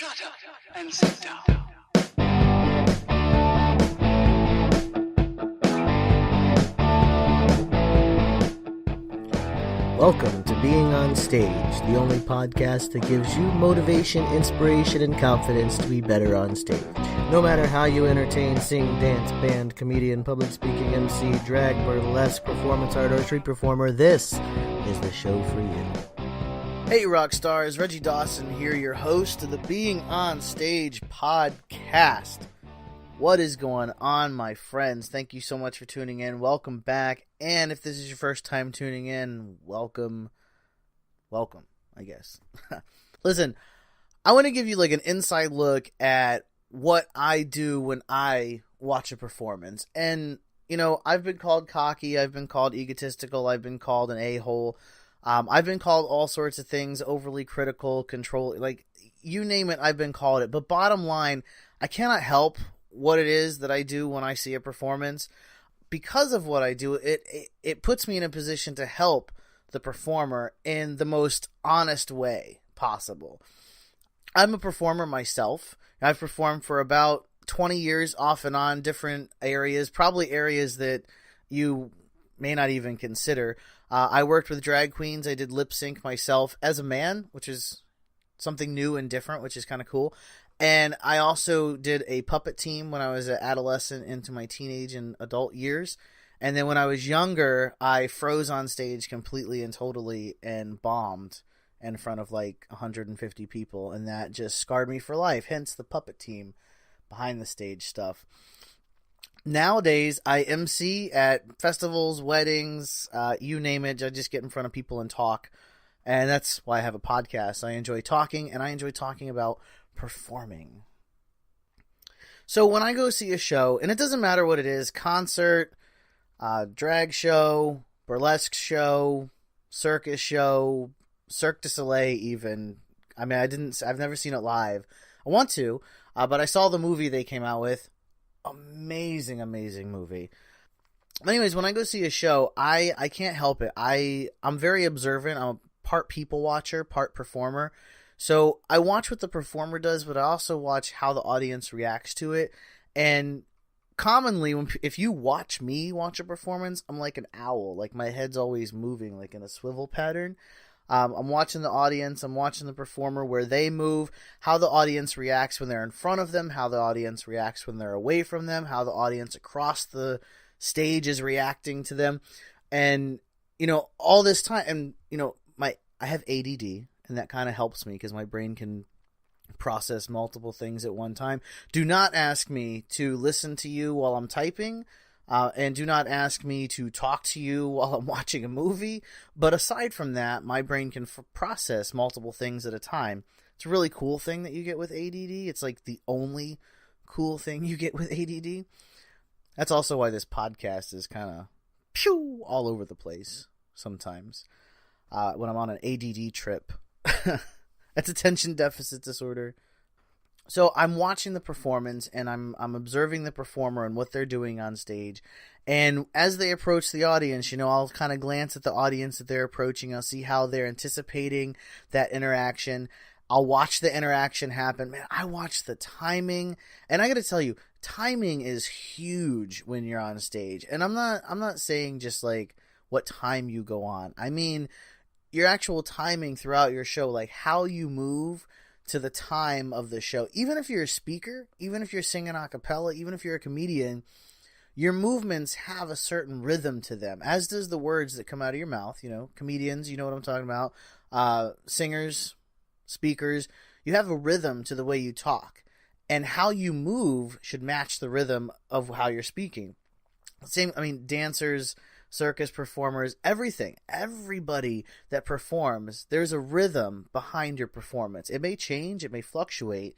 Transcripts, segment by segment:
Shut up and sit down. Welcome to Being on Stage, the only podcast that gives you motivation, inspiration, and confidence to be better on stage. No matter how you entertain, sing, dance, band, comedian, public speaking, MC, drag, burlesque, performance art, or street performer, this is the show for you. Hey rock stars, Reggie Dawson here, your host of the Being on Stage podcast. What is going on, my friends? Thank you so much for tuning in. Welcome back. And if this is your first time tuning in, welcome, I guess. Listen, I want to give you like an inside look at what I do when I watch a performance. And, you know, I've been called cocky, I've been called egotistical, I've been called an a-hole. I've been called all sorts of things, overly critical, control, like, you name it, I've been called it. But bottom line, I cannot help what it is that I do when I see a performance. Because of what I do, it puts me in a position to help the performer in the most honest way possible. I'm a performer myself. I've performed for about 20 years off and on, different areas, probably areas that you may not even consider. I worked with drag queens. I did lip sync myself as a man, which is something new and different, which is kind of cool. And I also did a puppet team when I was an adolescent into my teenage and adult years. And then when I was younger, I froze on stage completely and totally and bombed in front of like 150 people. And that just scarred me for life, hence the puppet team behind the stage stuff. Nowadays, I MC at festivals, weddings, you name it. I just get in front of people and talk. And that's why I have a podcast. I enjoy talking, and I enjoy talking about performing. So when I go see a show, and it doesn't matter what it is, concert, drag show, burlesque show, circus show, Cirque du Soleil even. I mean, I've never seen it live. I want to, but I saw the movie they came out with. Amazing movie. Anyways, when I go see a show, I can't help it. I'm very observant. I'm a part people watcher, part performer. So I watch what the performer does, but I also watch how the audience reacts to it. And commonly, if you watch me watch a performance, I'm like an owl. Like my head's always moving, like in a swivel pattern. I'm watching the audience, I'm watching the performer, where they move, how the audience reacts when they're in front of them, how the audience reacts when they're away from them, how the audience across the stage is reacting to them. And, you know, all this time, and, you know, I have ADD, and that kind of helps me because my brain can process multiple things at one time. Do not ask me to listen to you while I'm typing. And do not ask me to talk to you while I'm watching a movie. But aside from that, my brain can process multiple things at a time. It's a really cool thing that you get with ADD. It's like the only cool thing you get with ADD. That's also why this podcast is kind of all over the place sometimes. When I'm on an ADD trip. That's attention deficit disorder. So I'm watching the performance, and I'm observing the performer and what they're doing on stage. And as they approach the audience, you know, I'll kind of glance at the audience that they're approaching. I'll see how they're anticipating that interaction. I'll watch the interaction happen. Man, I watch the timing. And I got to tell you, timing is huge when you're on stage. And I'm not saying just like what time you go on. I mean, your actual timing throughout your show, like how you move to the time of the show. Even if you're a speaker, even if you're singing a cappella, even if you're a comedian, your movements have a certain rhythm to them, as does the words that come out of your mouth. You know, comedians, you know what I'm talking about. Singers, speakers, you have a rhythm to the way you talk, and how you move should match the rhythm of how you're speaking. Same, I mean, dancers, circus performers, everybody that performs, there's a rhythm behind your performance. It may change, it may fluctuate,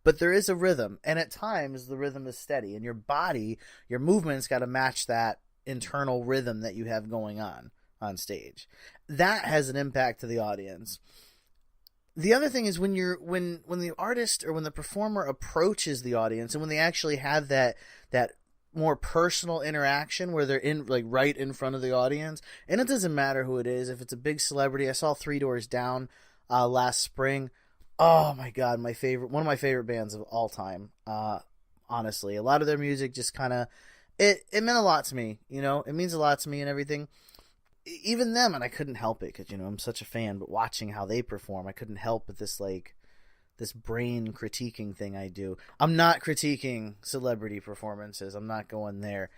but there is a rhythm, and at times the rhythm is steady, and your body, your movement's got to match that internal rhythm that you have going on stage. That has an impact to the audience. The other thing is when the artist or when the performer approaches the audience, and when they actually have that more personal interaction where they're in like right in front of the audience, and it doesn't matter who it is. If it's a big celebrity, I saw Three Doors Down last spring. Oh my god, one of my favorite bands of all time. Honestly, a lot of their music just kind of it meant a lot to me. It means a lot to me and everything. Even them, and I couldn't help it because I'm such a fan. But watching how they perform, I couldn't help but this brain critiquing thing I do. I'm not critiquing celebrity performances. I'm not going there.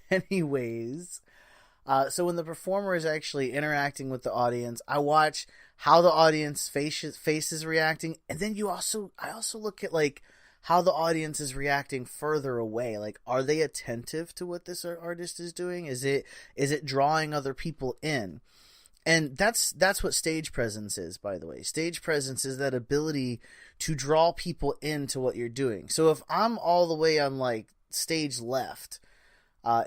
Anyways, so when the performer is actually interacting with the audience, I watch how the audience face is reacting, and then I also look at like how the audience is reacting further away. Like, are they attentive to what this artist is doing? Is it drawing other people in? And that's what stage presence is, by the way. Stage presence is that ability to draw people into what you're doing. So if I'm all the way on like stage left,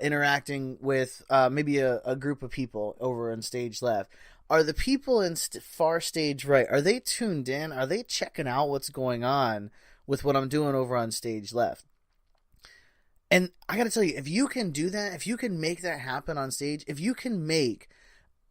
interacting with maybe a group of people over on stage left, are the people in far stage right, are they tuned in? Are they checking out what's going on with what I'm doing over on stage left? And I gotta tell you, if you can do that, if you can make that happen on stage, if you can make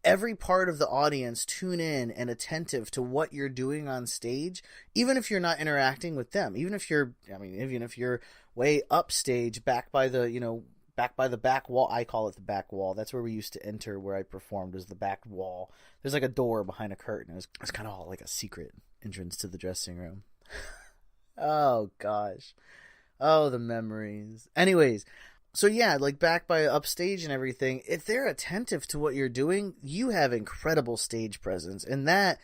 every part of the audience tune in and attentive to what you're doing on stage, even if you're not interacting with them, even if you're way upstage, back by the back wall. I call it the back wall. That's where we used to enter, where I performed, was the back wall. There's like a door behind a curtain. It's kind of all like a secret entrance to the dressing room. Oh gosh. Oh, the memories. Anyways, so yeah, like back by upstage and everything, if they're attentive to what you're doing, you have incredible stage presence, and that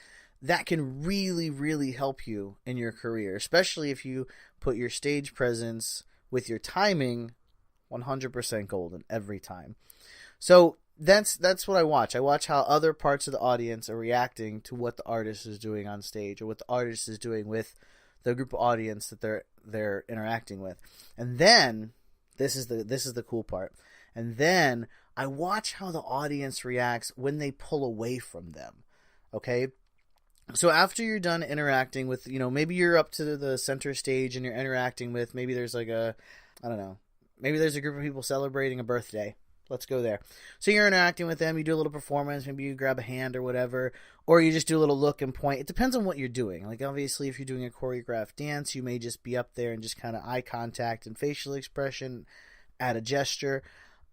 can really, really help you in your career, especially if you put your stage presence with your timing 100% golden every time. So that's what I watch. I watch how other parts of the audience are reacting to what the artist is doing on stage, or what the artist is doing with the group of audience that they're interacting with. And then this is the cool part. And then I watch how the audience reacts when they pull away from them. Okay? So after you're done interacting with, maybe you're up to the center stage and you're interacting with, maybe there's like maybe there's a group of people celebrating a birthday. Let's go there. So you're interacting with them, you do a little performance, maybe you grab a hand or whatever, or you just do a little look and point. It depends on what you're doing. Like, obviously, if you're doing a choreographed dance, you may just be up there and just kind of eye contact and facial expression, add a gesture.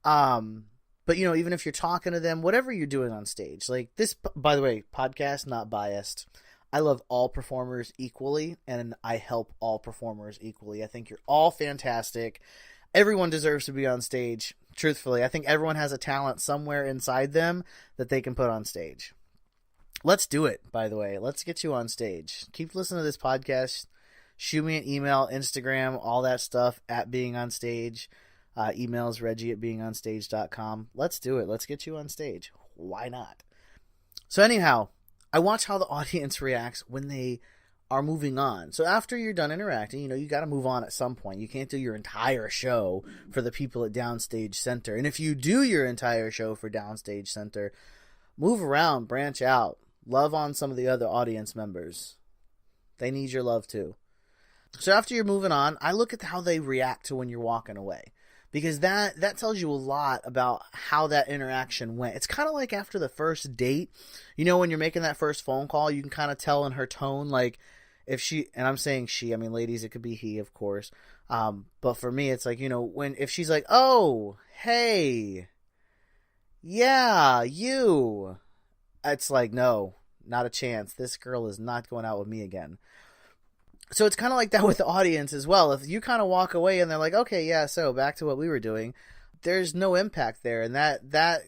But, even if you're talking to them, whatever you're doing on stage, like this, by the way, podcast, not biased. I love all performers equally, and I help all performers equally. I think you're all fantastic. Everyone deserves to be on stage. Truthfully, I think everyone has a talent somewhere inside them that they can put on stage. Let's do it, by the way. Let's get you on stage. Keep listening to this podcast. Shoot me an email, Instagram, all that stuff, at Being On Stage. Emails Reggie@beingonstage.com. Let's do it. Let's get you on stage. Why not? So anyhow, I watch how the audience reacts when they are moving on. So after you're done interacting, you got to move on at some point. You can't do your entire show for the people at Downstage Center. And if you do your entire show for Downstage Center, move around, branch out, love on some of the other audience members. They need your love too. So after you're moving on, I look at how they react to when you're walking away, because that tells you a lot about how that interaction went. It's kind of like after the first date, when you're making that first phone call, you can kind of tell in her tone, like, if she, and I'm saying she, I mean, ladies, it could be he, of course. But for me, it's like, if she's like, oh, hey, yeah, you, it's like, no, not a chance. This girl is not going out with me again. So it's kind of like that with the audience as well. If you kind of walk away and they're like, okay, yeah, so back to what we were doing, there's no impact there. And that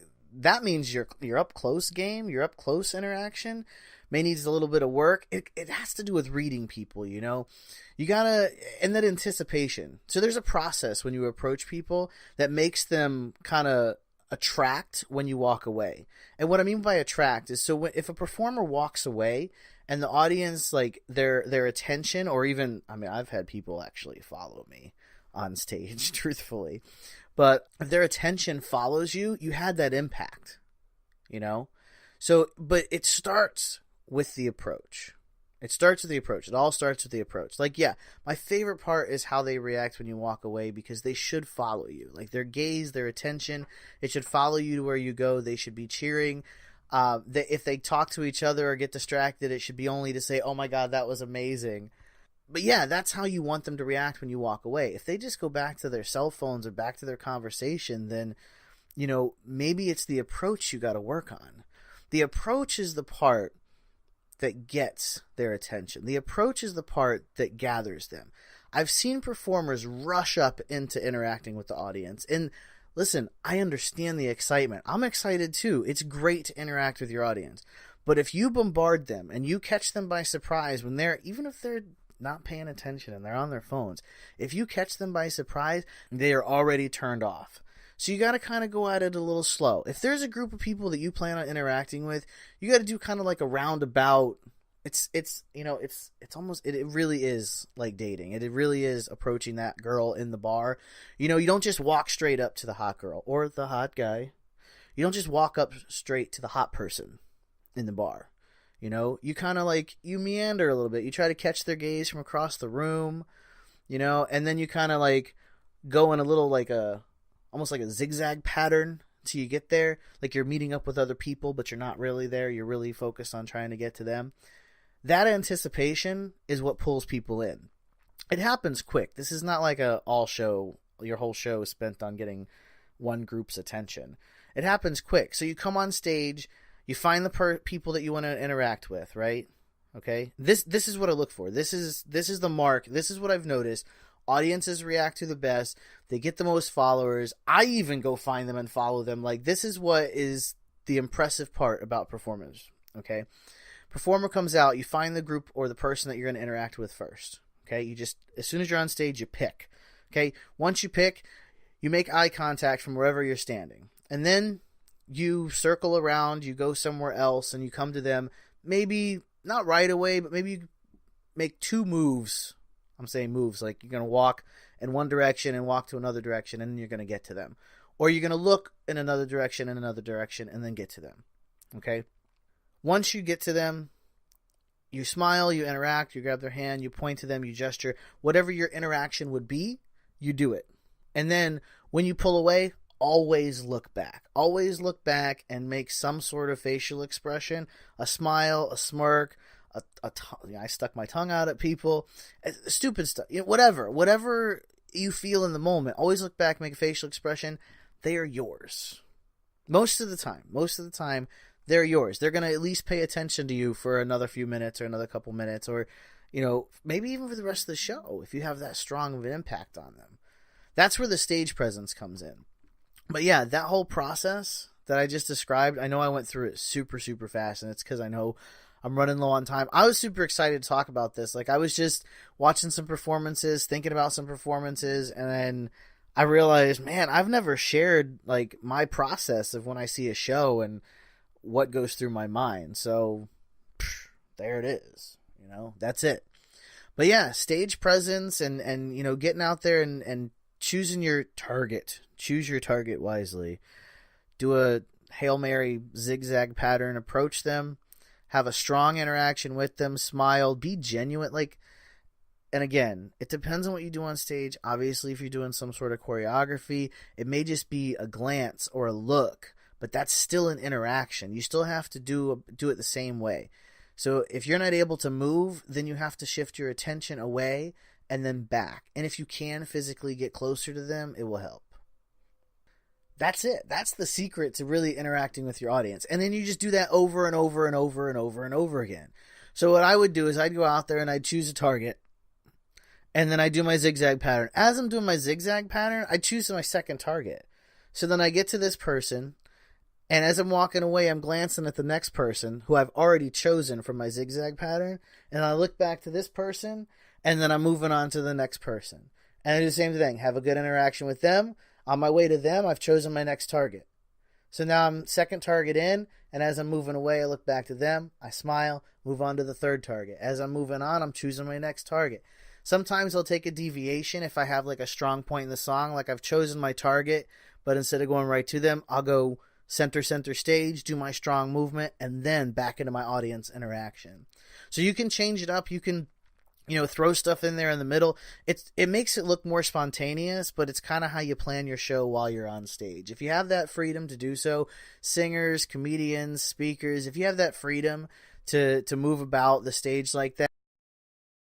means your up close game, your up close interaction may needs a little bit of work. It has to do with reading people, you gotta, and that anticipation. So there's a process when you approach people that makes them kind of attract when you walk away. And what I mean by attract is, so if a performer walks away and the audience, like their attention, or even, I mean, I've had people actually follow me on stage, truthfully, but if their attention follows you, you had that impact, So, but it starts with the approach. It starts with the approach. It all starts with the approach. Like, yeah, my favorite part is how they react when you walk away, because they should follow you. Like, their gaze, their attention, it should follow you to where you go. They should be cheering. If they talk to each other or get distracted, it should be only to say, oh my God, that was amazing. But yeah, that's how you want them to react when you walk away. If they just go back to their cell phones or back to their conversation, then, maybe it's the approach you got to work on. The approach is the part that gets their attention. The approach is the part that gathers them. I've seen performers rush up into interacting with the audience. And listen, I understand the excitement. I'm excited too. It's great to interact with your audience. But if you bombard them and you catch them by surprise when even if they're not paying attention and they're on their phones, if you catch them by surprise, they are already turned off. So you got to kind of go at it a little slow. If there's a group of people that you plan on interacting with, you got to do kind of like a roundabout. It really is like dating. It really is approaching that girl in the bar. You don't just walk straight up to the hot girl or the hot guy. You don't just walk up straight to the hot person in the bar. You kind of you meander a little bit. You try to catch their gaze from across the room, and then you kind of go in a little almost like a zigzag pattern till you get there. Like you're meeting up with other people, but you're not really there. You're really focused on trying to get to them. That anticipation is what pulls people in. It happens quick. This is not like your whole show is spent on getting one group's attention. It happens quick. So you come on stage, you find the people that you want to interact with, right? Okay. This is what I look for. This is the mark. This is what I've noticed. Audiences react to the best. They get the most followers. I even go find them and follow them. This is what is the impressive part about performers. Okay. Performer comes out, you find the group or the person that you're going to interact with first. Okay. As soon as you're on stage, you pick. Okay. Once you pick, you make eye contact from wherever you're standing. And then you circle around, you go somewhere else, and you come to them. Maybe not right away, but maybe you make 2 moves. I'm saying moves, like you're going to walk in one direction and walk to another direction, and then you're going to get to them. Or you're going to look in another direction and then get to them. Okay? Once you get to them, you smile, you interact, you grab their hand, you point to them, you gesture. Whatever your interaction would be, you do it. And then when you pull away, always look back. Always look back and make some sort of facial expression, a smile, a smirk, I stuck my tongue out at people, stupid stuff, whatever you feel in the moment. Always look back, make a facial expression. They are yours. Most of the time, they're yours. They're going to at least pay attention to you for another few minutes or another couple minutes, or maybe even for the rest of the show if you have that strong of an impact on them. That's where the stage presence comes in. But yeah, that whole process that I just described, I know I went through it super, super fast, and it's because I know I'm running low on time. I was super excited to talk about this. I was just watching some performances, thinking about some performances, and then I realized, man, I've never shared my process of when I see a show and what goes through my mind. So there it is. That's it. But yeah, stage presence and getting out there and choosing your target. Choose your target wisely. Do a Hail Mary zigzag pattern. Approach them. Have a strong interaction with them. Smile. Be genuine. And again, it depends on what you do on stage. Obviously, if you're doing some sort of choreography, it may just be a glance or a look, but that's still an interaction. You still have to do it the same way. So if you're not able to move, then you have to shift your attention away and then back. And if you can physically get closer to them, it will help. That's it. That's the secret to really interacting with your audience. And then you just do that over and over and over and over and over again. So what I would do is I'd go out there and I'd choose a target. And then I do my zigzag pattern. As I'm doing my zigzag pattern, I choose my second target. So then I get to this person. And as I'm walking away, I'm glancing at the next person who I've already chosen from my zigzag pattern. And I look back to this person. And then I'm moving on to the next person. And I do the same thing. Have a good interaction with them. On my way to them, I've chosen my next target. So now I'm second target in, and as I'm moving away, I look back to them, I smile, move on to the third target. As I'm moving on, I'm choosing my next target. Sometimes I'll take a deviation if I have a strong point in the song, I've chosen my target, but instead of going right to them, I'll go center stage, do my strong movement, and then back into my audience interaction. So you can change it up. You can throw stuff in there in the middle. It makes it look more spontaneous, but it's kind of how you plan your show while you're on stage. If you have that freedom to do so, singers, comedians, speakers, if you have that freedom to move about the stage like that,